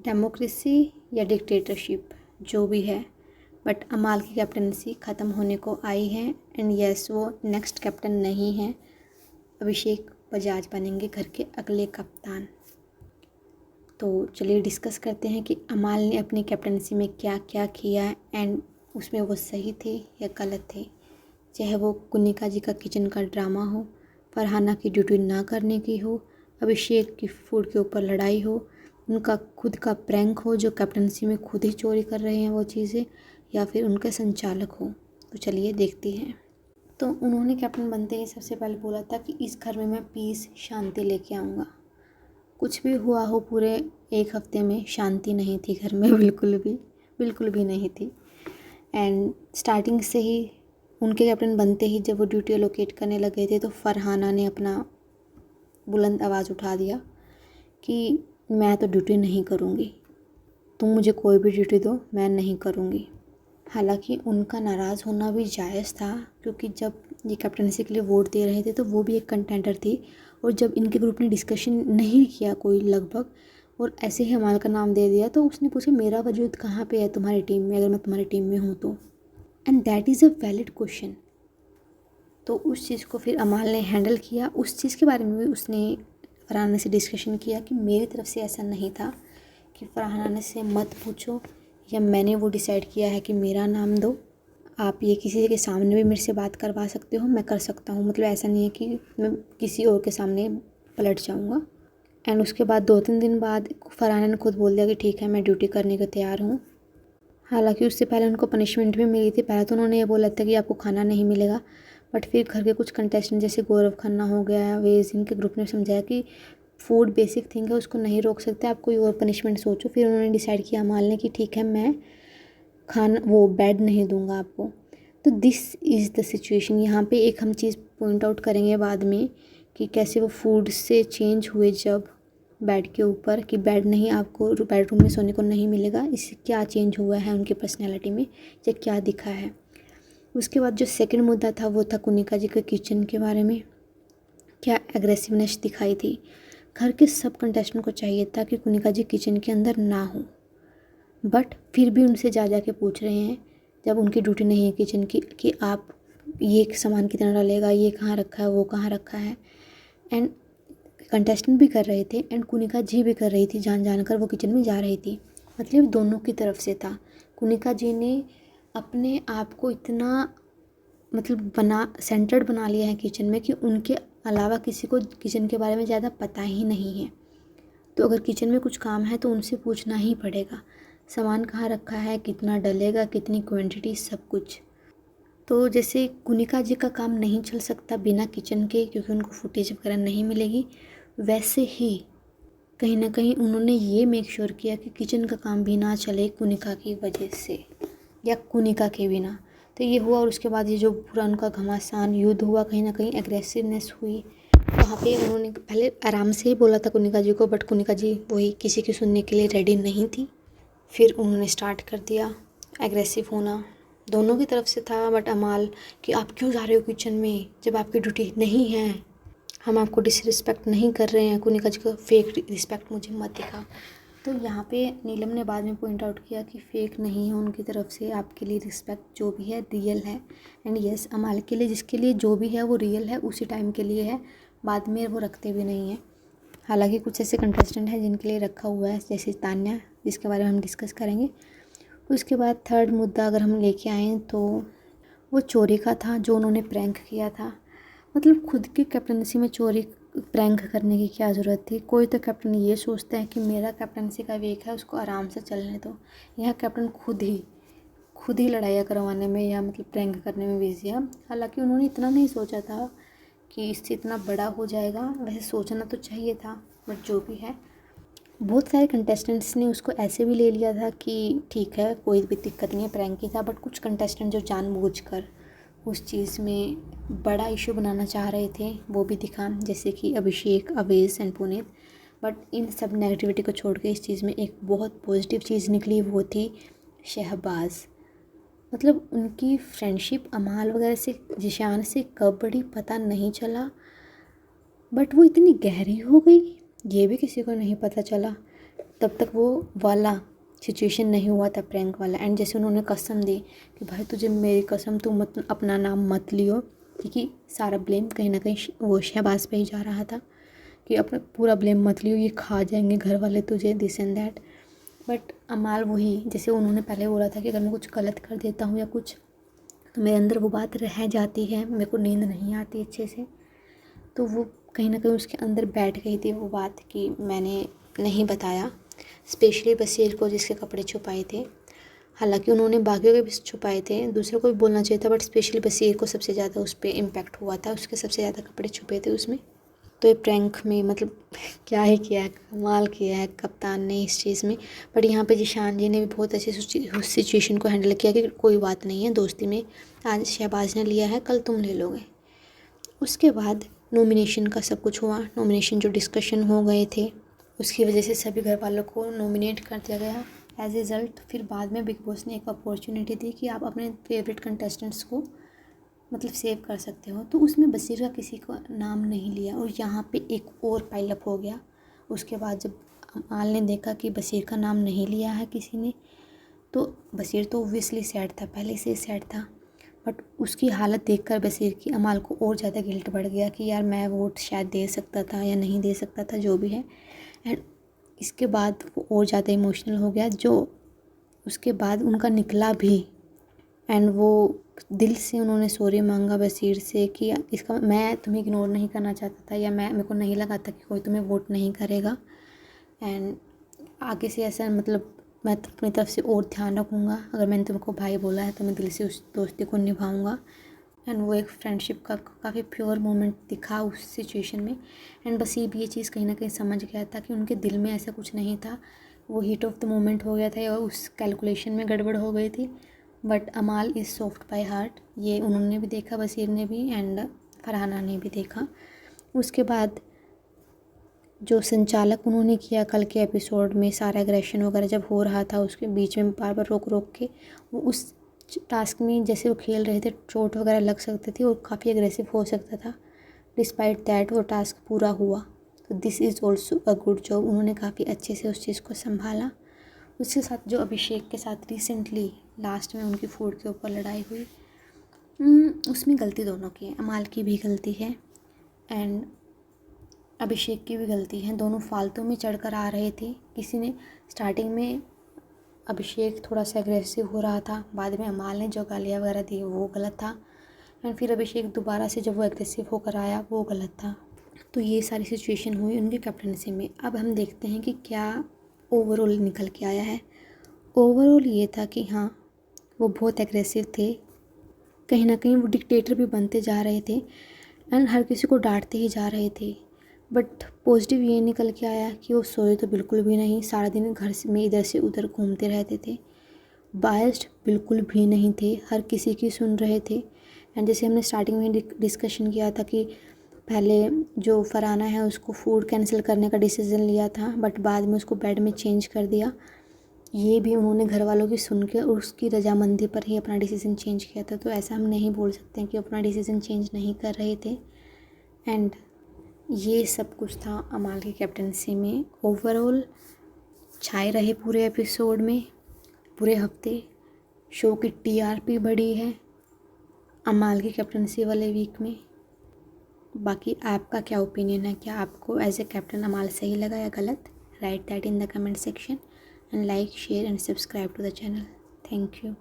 Democracy या dictatorship जो भी है, बट अमाल की कैप्टनसी ख़त्म होने को आई है। एंड यस, वो नेक्स्ट कैप्टन नहीं है, अभिषेक बजाज बनेंगे घर के अगले कप्तान। तो चलिए डिस्कस करते हैं कि अमाल ने अपनी कैप्टनसी में क्या क्या किया एंड उसमें वो सही थे या गलत थे। चाहे वो कुनिका जी का किचन का ड्रामा हो, फरहाना की ड्यूटी ना करने की हो, अभिषेक की फूड के ऊपर लड़ाई हो, उनका खुद का प्रैंक हो जो कैप्टनसी में खुद ही चोरी कर रहे हैं वो चीज़ें, या फिर उनके संचालक हो। तो चलिए देखते हैं। तो उन्होंने कैप्टन बनते ही सबसे पहले बोला था कि इस घर में मैं पीस शांति लेके आऊँगा। कुछ भी हुआ हो, पूरे एक हफ्ते में शांति नहीं थी घर में, बिल्कुल भी नहीं थी। एंड स्टार्टिंग से ही उनके कैप्टन बनते ही जब वो ड्यूटी एलोकेट करने लगे थे तो फरहाना ने अपना बुलंद आवाज़ उठा दिया कि मैं तो ड्यूटी नहीं करूँगी, तुम मुझे कोई भी ड्यूटी दो, मैं नहीं करूँगी। हालांकि उनका नाराज़ होना भी जायज़ था, क्योंकि जब ये कैप्टनसी के लिए वोट दे रहे थे तो वो भी एक कंटेंडर थी। और जब इनके ग्रुप ने डिस्कशन नहीं किया कोई लगभग, और ऐसे ही अमाल का नाम दे दिया, तो उसने पूछा मेरा वजूद कहाँ पे है तुम्हारी टीम में, अगर मैं तुम्हारी टीम में हूँ तो। And that is a valid question. तो उस चीज़ को फिर अमाल ने हैंडल किया। उस चीज़ के बारे में भी उसने फरहाना से डिस्कशन किया कि मेरी तरफ से ऐसा नहीं था कि फरहाना से मत पूछो या मैंने वो डिसाइड किया है कि मेरा नाम दो, आप ये किसी के सामने भी मेरे से बात करवा सकते हो, मैं कर सकता हूँ। मतलब ऐसा नहीं है कि मैं किसी और के सामने पलट जाऊँगा। एंड उसके बाद 2-3 दिन बाद फरहाना ने खुद बोल दिया कि ठीक है, मैं ड्यूटी करने को तैयार हूँ। हालांकि उससे पहले उनको पनिशमेंट भी मिली थी। पहले तो उन्होंने ये बोला था कि आपको खाना नहीं मिलेगा, बट फिर घर के कुछ कंटेस्टेंट जैसे गौरव खन्ना हो गया, वेज, इनके ग्रुप ने समझाया कि फूड बेसिक थिंग है, उसको नहीं रोक सकते, आप कोई और पनिशमेंट सोचो। फिर उन्होंने डिसाइड किया अमाल ने कि ठीक है, मैं खाना वो बेड नहीं दूंगा आपको। तो दिस इज़ द सिचुएशन। यहाँ पे एक हम चीज़ पॉइंट आउट करेंगे बाद में कि कैसे वो फूड से चेंज हुए जब बेड के ऊपर, कि बेड नहीं, आपको बेडरूम में सोने को नहीं मिलेगा। इससे क्या चेंज हुआ है उनकी पर्सनैलिटी में या क्या दिखा है। उसके बाद जो सेकंड मुद्दा था वो था कुनिका जी के किचन के बारे में। क्या एग्रेसिवनेस दिखाई थी। घर के सब कंटेस्टेंट को चाहिए था कि कुनिका जी किचन के अंदर ना हो, बट फिर भी उनसे जा के पूछ रहे हैं जब उनकी ड्यूटी नहीं है किचन की कि आप ये सामान कितना डालेगा, ये कहाँ रखा है, वो कहाँ रखा है। एंड कंटेस्टेंट भी कर रहे थे एंड कुनिका जी भी कर रही थी, जान कर वो किचन में जा रही थी। मतलब दोनों की तरफ से था। कुनिका जी ने अपने आप को इतना सेंटर्ड बना लिया है किचन में कि उनके अलावा किसी को किचन के बारे में ज़्यादा पता ही नहीं है। तो अगर किचन में कुछ काम है तो उनसे पूछना ही पड़ेगा, सामान कहाँ रखा है, कितना डलेगा, कितनी क्वांटिटी, सब कुछ। तो जैसे कुनिका जी का काम नहीं चल सकता बिना किचन के, क्योंकि उनको फुटेज वगैरह नहीं मिलेगी, वैसे ही कहीं ना कहीं उन्होंने ये मेक श्योर किया कि किचन का काम भी ना चले कुनिका की वजह से या कुनिका के बिना। तो ये हुआ। और उसके बाद ये जो पूरा उनका घमासान युद्ध हुआ, कहीं ना कहीं एग्रेसिवनेस हुई। वहाँ पे उन्होंने पहले आराम से ही बोला था कुनिका जी को, बट कुनिका जी वही किसी की सुनने के लिए रेडी नहीं थी। फिर उन्होंने स्टार्ट कर दिया एग्रेसिव होना। दोनों की तरफ से था, बट अमाल कि आप क्यों जा रहे हो किचन में जब आपकी ड्यूटी नहीं है, हम आपको डिसरिस्पेक्ट नहीं कर रहे हैं, कुनिका जी को फेक रिस्पेक्ट मुझे मत दिखा। तो यहाँ पे नीलम ने बाद में पॉइंट आउट किया कि फेक नहीं है उनकी तरफ से, आपके लिए रिस्पेक्ट जो भी है रियल है। एंड यस, अमाल के लिए जिसके लिए जो भी है वो रियल है, उसी टाइम के लिए है, बाद में वो रखते भी नहीं हैं। हालांकि कुछ ऐसे कंटेस्टेंट हैं जिनके लिए रखा हुआ है, जैसे तान्या, जिसके बारे में हम डिस्कस करेंगे। उसके बाद थर्ड मुद्दा अगर हम लेके आएँ तो वो चोरी का था, जो उन्होंने प्रैंक किया था। मतलब खुद की कैप्टनसी में चोरी प्रैंक करने की क्या ज़रूरत थी। कोई तो कैप्टन ये सोचता है कि मेरा कैप्टनसी का वीक है, उसको आराम से चलने दो। यह कैप्टन खुद ही लड़ाइयाँ करवाने में या मतलब प्रैंक करने में बिजी है। हालांकि उन्होंने इतना नहीं सोचा था कि इससे इतना बड़ा हो जाएगा, वैसे सोचना तो चाहिए था, बट जो भी है। बहुत सारे कंटेस्टेंट्स ने उसको ऐसे भी ले लिया था कि ठीक है, कोई भी दिक्कत नहीं है, प्रैंक ही था। बट कुछ कंटेस्टेंट जो जानबूझकर उस चीज़ में बड़ा इशू बनाना चाह रहे थे, वो भी दिखा, जैसे कि अभिषेक, अवेश एंड पुनीत। बट इन सब नेगेटिविटी को छोड़ के इस चीज़ में एक बहुत पॉजिटिव चीज़ निकली, वो थी शहबाज। मतलब उनकी फ्रेंडशिप अमाल वगैरह से, जिशान से कब बढ़ी पता नहीं चला, बट वो इतनी गहरी हो गई ये भी किसी को नहीं पता चला। तब तक वो वाला सिचुएशन नहीं हुआ था, प्रैंक वाला। एंड जैसे उन्होंने कसम दी कि भाई तुझे मेरी कसम, तू मत अपना नाम मत लियो, क्योंकि सारा ब्लेम कहीं ना कहीं वो शहबाज पे ही जा रहा था कि अपना पूरा ब्लेम मत लियो, ये खा जाएंगे घर वाले तुझे, दिस एंड दैट। बट अमाल वही, जैसे उन्होंने पहले बोला था कि अगर मैं कुछ गलत कर देता हूँ या कुछ, तो मेरे अंदर वो बात रह जाती है, मेरे को नींद नहीं आती अच्छे से, तो वो कहीं ना कहीं उसके अंदर बैठ गई थी वो बात कि मैंने नहीं बताया, स्पेशली बसीर को जिसके कपड़े छुपाए थे। हालांकि उन्होंने बाकियों के भी छुपाए थे, दूसरों को भी बोलना चाहिए था, बट स्पेशली बसीर को सबसे ज़्यादा उस पर इम्पैक्ट हुआ था, उसके सबसे ज़्यादा कपड़े छुपे थे उसमें। तो ये प्रैंक में मतलब क्या ही किया है, कमाल किया है कप्तान ने इस चीज़ में। बट यहाँ पे जिशान जी ने भी बहुत अच्छे उस सिचुएशन को हैंडल किया कि कोई बात नहीं है, दोस्ती में आज शहबाज ने लिया है, कल तुम ले लोगे। उसके बाद नॉमिनेशन का सब कुछ हुआ, नॉमिनेशन जो डिस्कशन हो गए थे उसकी वजह से सभी घर वालों को नॉमिनेट कर दिया गया एज ए रिज़ल्ट। फिर बाद में बिग बॉस ने एक अपॉर्चुनिटी दी कि आप अपने फेवरेट कंटेस्टेंट्स को मतलब सेव कर सकते हो, तो उसमें बसीर का किसी को नाम नहीं लिया और यहाँ पे एक और पाइलअप हो गया। उसके बाद जब अमाल ने देखा कि बसीर का नाम नहीं लिया है किसी ने, तो बसीर तो ओब्वियसली सैड था, पहले से सैड था, बट उसकी हालत देखकर बसीर की अमाल को और ज़्यादा गिल्ट बढ़ गया कि यार मैं वोट शायद दे सकता था या नहीं दे सकता था, जो भी है। एंड इसके बाद वो और ज़्यादा इमोशनल हो गया, जो उसके बाद उनका निकला भी। एंड वो दिल से उन्होंने सॉरी मांगा बसीर से कि इसका मैं तुम्हें इग्नोर नहीं करना चाहता था, या मेरे को नहीं लगा था कि कोई तुम्हें वोट नहीं करेगा, एंड आगे से ऐसा मतलब मैं अपनी तरफ से और ध्यान रखूँगा, अगर मैंने तुमको भाई बोला है तो मैं दिल से उस दोस्ती को निभाऊँगा। एंड वो एक फ्रेंडशिप का काफ़ी प्योर मोमेंट दिखा उस सिचुएशन में। एंड बसीर भी ये चीज़ कहीं ना कहीं समझ गया था कि उनके दिल में ऐसा कुछ नहीं था, वो हीट ऑफ द मोमेंट हो गया था या उस कैलकुलेशन में गड़बड़ हो गई थी। बट अमाल इज़ सॉफ्ट बाय हार्ट, ये उन्होंने भी देखा, बसीर ने भी एंड फरहाना ने भी देखा। उसके बाद जो संचालक उन्होंने किया कल के एपिसोड में, सारा एग्रेशन वगैरह जब हो रहा था उसके बीच में बार बार रोक रोक के, वो उस टास्क में जैसे वो खेल रहे थे चोट वगैरह लग सकती थी और काफ़ी एग्रेसिव हो सकता था, डिस्पाइट दैट वो टास्क पूरा हुआ। तो this is also a good job, उन्होंने काफ़ी अच्छे से उस चीज़ को संभाला। उसके साथ जो अभिषेक के साथ रिसेंटली लास्ट में उनकी फूड के ऊपर लड़ाई हुई, उसमें गलती दोनों की है, अमाल की भी गलती है एंड अभिषेक की भी गलती है। दोनों फालतू में चढ़कर आ रहे थे, किसी ने स्टार्टिंग में अभिषेक थोड़ा सा एग्रेसिव हो रहा था, बाद में अमाल ने जो गालियाँ वगैरह दी वो गलत था, एंड फिर अभिषेक दोबारा से जब वो एग्रेसिव होकर आया वो गलत था। तो ये सारी सिचुएशन हुई उनकी कैप्टनसी में। अब हम देखते हैं कि क्या ओवरऑल निकल के आया है। ओवरऑल ये था कि हाँ वो बहुत एग्रेसिव थे, कहीं ना कहीं वो डिक्टेटर भी बनते जा रहे थे एंड हर किसी को डांटते ही जा रहे थे। बट पॉजिटिव ये निकल के आया कि वो सोए तो बिल्कुल भी नहीं, सारा दिन घर में इधर से उधर घूमते रहते थे, बायस्ड बिल्कुल भी नहीं थे, हर किसी की सुन रहे थे। एंड जैसे हमने स्टार्टिंग में डिस्कशन किया था कि पहले जो फरहाना है उसको फूड कैंसिल करने का डिसीज़न लिया था, बट बाद में उसको बेड में चेंज कर दिया, ये भी उन्होंने घर वालों की सुन के और उसकी रजामंदी पर ही अपना डिसीज़न चेंज किया था। तो ऐसा हम नहीं बोल सकते हैं कि अपना डिसीज़न चेंज नहीं कर रहे थे। एंड ये सब कुछ था अमाल की कैप्टनसी में। ओवरऑल छाए रहे पूरे एपिसोड में, पूरे हफ्ते शो की टीआरपी बढ़ी है अमाल की कैप्टनसी वाले वीक में। बाकी आपका क्या ओपिनियन है, क्या आपको एज ए कैप्टन अमाल सही लगा या गलत? Write that in the comment section and like share and subscribe to the channel. Thank you.